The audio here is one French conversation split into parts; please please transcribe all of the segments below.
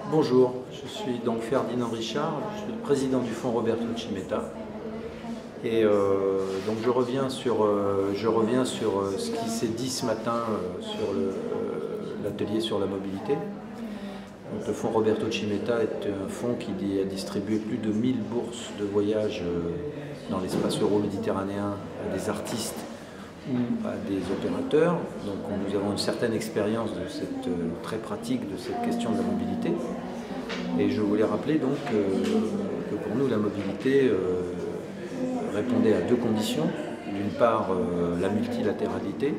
Bonjour, je suis donc Ferdinand Richard, je suis le président du fonds Roberto Cimetta et donc je reviens sur ce qui s'est dit ce matin sur l'atelier sur la mobilité. Donc, le fonds Roberto Cimetta est un fonds qui a distribué plus de 1000 bourses de voyage dans l'espace euro-méditerranéen à des artistes ou à des opérateurs. Donc nous avons une certaine expérience de cette très pratique de cette question de la mobilité. Et je voulais rappeler donc que pour nous la mobilité répondait à deux conditions. D'une part la multilatéralité.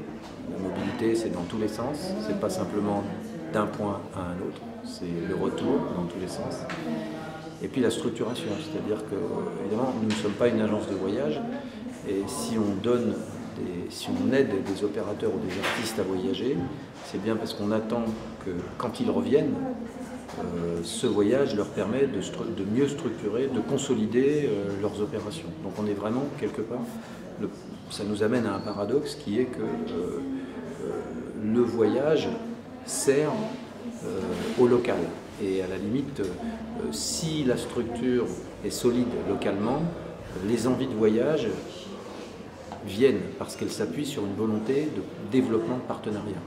La mobilité c'est dans tous les sens, c'est pas simplement d'un point à un autre, c'est le retour dans tous les sens. Et puis la structuration, c'est-à-dire que évidemment nous ne sommes pas une agence de voyage et si on aide des opérateurs ou des artistes à voyager, c'est bien parce qu'on attend que quand ils reviennent, ce voyage leur permet de mieux structurer, de consolider leurs opérations. Donc on est vraiment quelque part, ça nous amène à un paradoxe qui est que le voyage sert au local. Et à la limite, si la structure est solide localement, les envies de voyage viennent parce qu'elles s'appuient sur une volonté de développement de partenariat.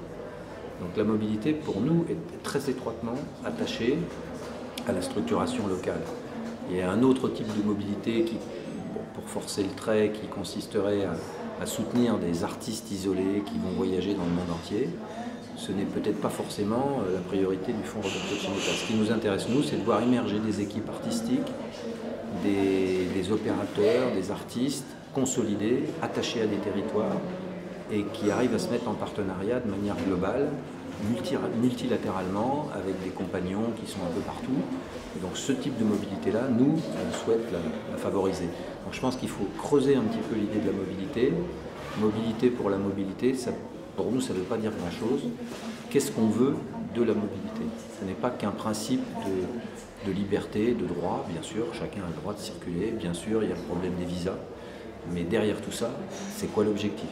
Donc la mobilité, pour nous, est très étroitement attachée à la structuration locale. Il y a un autre type de mobilité qui, pour forcer le trait, qui consisterait à soutenir des artistes isolés qui vont voyager dans le monde entier. Ce n'est peut-être pas forcément la priorité du fonds Roberto Cimetta. Ce qui nous intéresse, nous, c'est de voir émerger des équipes artistiques, des opérateurs, des artistes consolidés, attachés à des territoires et qui arrivent à se mettre en partenariat de manière globale, multilatéralement, avec des compagnons qui sont un peu partout. Et donc ce type de mobilité-là, nous, on souhaite la favoriser. Donc je pense qu'il faut creuser un petit peu l'idée de la mobilité. Mobilité pour la mobilité, pour nous, ça ne veut pas dire grand-chose. Qu'est-ce qu'on veut de la mobilité? Ce n'est pas qu'un principe de liberté, de droit, bien sûr, chacun a le droit de circuler, bien sûr, il y a le problème des visas. Mais derrière tout ça, c'est quoi l'objectif?